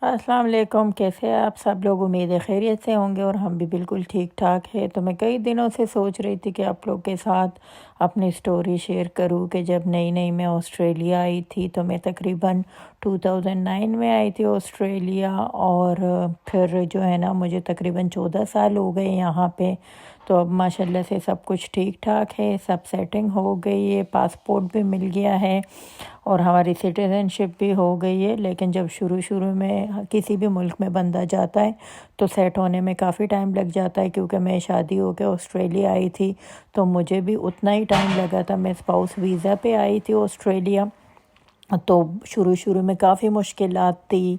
السلام علیکم، کیسے ہیں آپ سب لوگ؟ امید ہے خیریت سے ہوں گے اور ہم بھی بالکل ٹھیک ٹھاک ہے۔ تو میں کئی دنوں سے سوچ رہی تھی کہ آپ لوگ کے ساتھ اپنی سٹوری شیئر کروں کہ جب نئی میں آسٹریلیا آئی تھی تو میں تقریباً 2009 میں آئی تھی آسٹریلیا، اور پھر جو ہے نا مجھے تقریباً 14 سال ہو گئے یہاں پہ۔ تو اب ماشاءاللہ سے سب کچھ ٹھیک ٹھاک ہے، سب سیٹنگ ہو گئی ہے، پاسپورٹ بھی مل گیا ہے اور ہماری سٹیزن شپ بھی ہو گئی ہے۔ لیکن جب شروع میں کسی بھی ملک میں بندہ جاتا ہے تو سیٹ ہونے میں کافی ٹائم لگ جاتا ہے، کیونکہ میں شادی ہو کے آسٹریلیا آئی تھی تو مجھے بھی اتنا ہی ٹائم لگا تھا۔ میں اسپاؤس ویزا پہ آئی تھی آسٹریلیا، تو شروع میں کافی مشکلات تھی،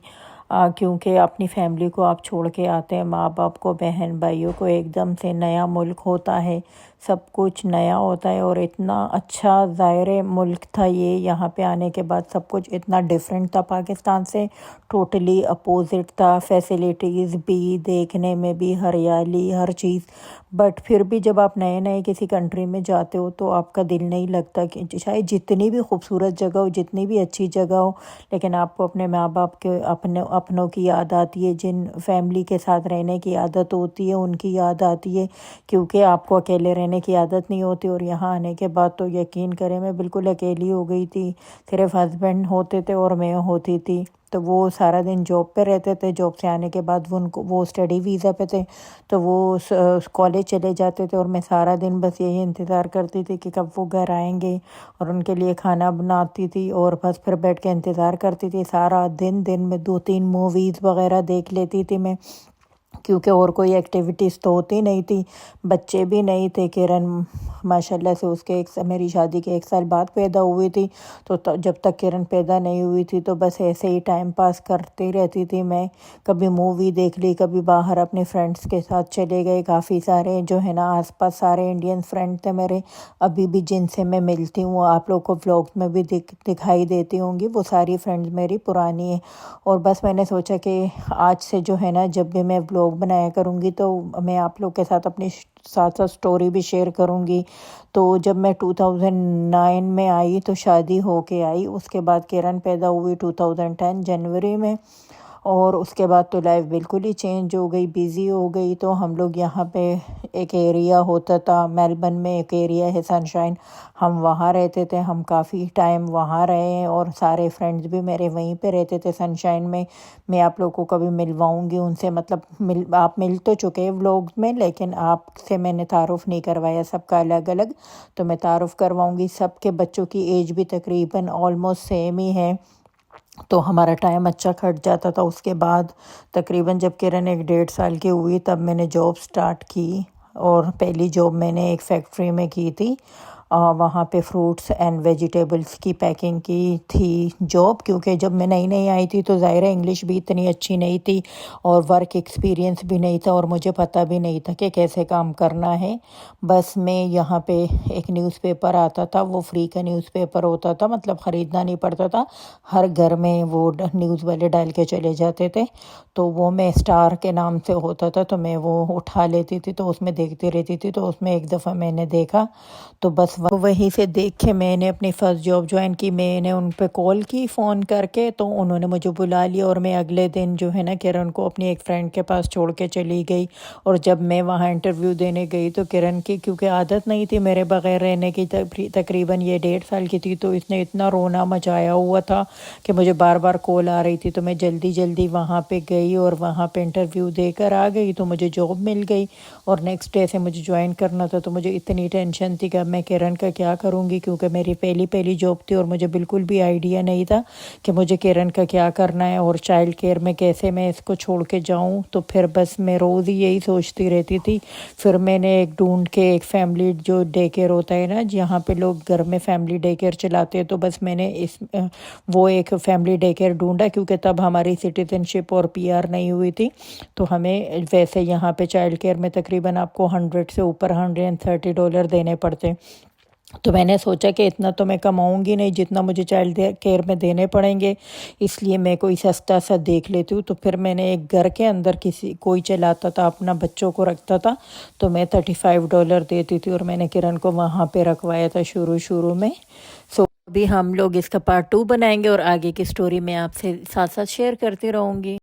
کیونکہ اپنی فیملی کو آپ چھوڑ کے آتے ہیں، ماں باپ کو، بہن بھائیوں کو، ایک دم سے نیا ملک ہوتا ہے، سب کچھ نیا ہوتا ہے، اور اتنا اچھا ظاہر ملک تھا یہ۔ یہاں پہ آنے کے بعد سب کچھ اتنا ڈیفرنٹ تھا پاکستان سے، ٹوٹلی اپوزٹ تھا، فیسیلیٹیز بھی، دیکھنے میں بھی، ہریالی، ہر چیز۔ بٹ پھر بھی جب آپ نئے کسی کنٹری میں جاتے ہو تو آپ کا دل نہیں لگتا، کہ شاید جتنی بھی خوبصورت جگہ ہو، جتنی بھی اچھی جگہ ہو، لیکن آپ کو اپنے ماں باپ کے، اپنوں کی یاد آتی ہے، جن فیملی کے ساتھ رہنے کی عادت ہوتی ہے ان کی یاد آتی ہے، کیونکہ آپ کو اکیلے رہنے کی عادت نہیں ہوتی۔ اور یہاں آنے کے بعد تو یقین کریں میں بالکل اکیلی ہو گئی تھی، صرف ہسبینڈ ہوتے تھے اور میں ہوتی تھی۔ تو وہ سارا دن جاب پہ رہتے تھے، جاب سے آنے کے بعد وہ اسٹڈی ویزا پہ تھے تو وہ کالج چلے جاتے تھے، اور میں سارا دن بس یہی انتظار کرتی تھی کہ کب وہ گھر آئیں گے، اور ان کے لیے کھانا بناتی تھی، اور بس پھر بیٹھ کے انتظار کرتی تھی سارا دن میں 2-3 موویز وغیرہ دیکھ لیتی تھی میں، کیونکہ اور کوئی ایکٹیویٹیز تو ہوتی نہیں تھی، بچے بھی نہیں تھے۔ کرن ماشاءاللہ سے اس کے میری شادی کے 1 سال بعد پیدا ہوئی تھی، تو جب تک کرن پیدا نہیں ہوئی تھی تو بس ایسے ہی ٹائم پاس کرتی رہتی تھی میں، کبھی مووی دیکھ لی، کبھی باہر اپنے فرینڈس کے ساتھ چلے گئے۔ کافی سارے جو ہے نا آس پاس سارے انڈین فرینڈ تھے میرے ابھی بھی، جن سے میں ملتی ہوں، آپ لوگ کو ولاگس میں بھی دکھائی دیتی ہوں گی، وہ ساری فرینڈز میری پرانی ہیں۔ اور بس میں نے سوچا کہ آج سے جو ہے نا جب بھی میں ولاگ بنایا کروں گی تو میں آپ لوگ کے ساتھ اپنی ساتھ سٹوری بھی شیئر کروں گی۔ تو جب میں 2009 میں آئی تو شادی ہو کے آئی، اس کے بعد کرن پیدا ہوئی 2010 جنوری میں، اور اس کے بعد تو لائف بالکل ہی چینج ہو گئی، بیزی ہو گئی۔ تو ہم لوگ یہاں پہ ایک ایریا ہوتا تھا میلبرن میں، ایک ایریا ہے سن شائن، ہم وہاں رہتے تھے، ہم کافی ٹائم وہاں رہے ہیں، اور سارے فرینڈز بھی میرے وہیں پہ رہتے تھے سن شائن میں۔ میں آپ لوگ کو کبھی ملواؤں گی ان سے، مطلب آپ مل تو چکے ولاگ میں، لیکن آپ سے میں نے تعارف نہیں کروایا، سب کا الگ الگ، تو میں تعارف کرواؤں گی۔ سب کے بچوں کی ایج بھی تقریباً آلموسٹ سیم ہی ہے، تو ہمارا ٹائم اچھا کٹ جاتا تھا۔ اس کے بعد تقریباً جب کرن 1-1.5 سال کی ہوئی تب میں نے جاب سٹارٹ کی، اور پہلی جاب میں نے ایک فیکٹری میں کی تھی، وہاں پہ فروٹس اینڈ ویجیٹیبلز کی پیکنگ کی تھی جاب، کیونکہ جب میں نئی آئی تھی تو ظاہر انگلش بھی اتنی اچھی نہیں تھی اور ورک ایکسپیرینس بھی نہیں تھا، اور مجھے پتہ بھی نہیں تھا کہ کیسے کام کرنا ہے۔ بس میں یہاں پہ ایک نیوز پیپر آتا تھا، وہ فری کا نیوز پیپر ہوتا تھا، مطلب خریدنا نہیں پڑتا تھا، ہر گھر میں وہ نیوز والے ڈال کے چلے جاتے تھے، تو وہ میں اسٹار کے نام سے ہوتا تھا، تو میں وہ اٹھا لیتی تھی، تو اس میں دیکھتی رہتی تھی۔ تو اس میں ایک دفعہ میں نے دیکھا، تو بس وہیں سے دیکھ کے میں نے اپنی فرسٹ جاب جوائن کی۔ میں نے ان پہ کال کی فون کر کے، تو انہوں نے مجھے بلا لیا، اور میں اگلے دن جو ہے نا کرن کو اپنی ایک فرینڈ کے پاس چھوڑ کے چلی گئی۔ اور جب میں وہاں انٹرویو دینے گئی تو کرن کی کیونکہ عادت نہیں تھی میرے بغیر رہنے کی، تقریباً یہ 1.5 سال کی تھی، تو اس نے اتنا رونا مچایا ہوا تھا کہ مجھے بار کال آ رہی تھی، تو میں جلدی وہاں پہ گئی اور وہاں پہ انٹرویو دے کر آ گئی، تو مجھے جاب مل گئی، اور نیکسٹ ڈے سے مجھے جوائن کرنا تھا۔ تو مجھے اتنی ٹینشن تھی کہ اب میں کرن کا کیا کروں گی، کیونکہ میری پہلی جاب تھی، اور مجھے بالکل بھی آئیڈیا نہیں تھا کہ مجھے کرن کا کیا کرنا ہے، اور چائلڈ کیئر میں کیسے میں اس کو چھوڑ کے جاؤں۔ تو پھر بس میں روز ہی یہی سوچتی رہتی تھی۔ پھر میں نے ایک ڈھونڈ کے، ایک فیملی جو ڈے کیئر ہوتا ہے نا جہاں پہ لوگ گھر میں فیملی ڈے کیئر چلاتے ہیں، تو بس میں نے وہ ایک فیملی ڈے کیئر ڈھونڈا، کیونکہ تب ہماری سٹیزن شپ اور PR نہیں ہوئی تھی، تو ہمیں ویسے یہاں پہ چائلڈ کیئر میں تقریباً آپ کو 100 سے اوپر $130 دینے پڑتے۔ تو میں نے سوچا کہ اتنا تو میں کماؤں گی نہیں جتنا مجھے چائلڈ کیئر میں دینے پڑیں گے، اس لیے میں کوئی سستا سا دیکھ لیتی ہوں۔ تو پھر میں نے ایک گھر کے اندر کوئی چلاتا تھا، اپنا بچوں کو رکھتا تھا، تو میں $35 دیتی تھی، اور میں نے کرن کو وہاں پہ رکھوایا تھا شروع میں۔ ابھی ہم لوگ اس کا پارٹ 2 بنائیں گے، اور آگے کی سٹوری میں آپ سے ساتھ شیئر کرتی رہوں گی۔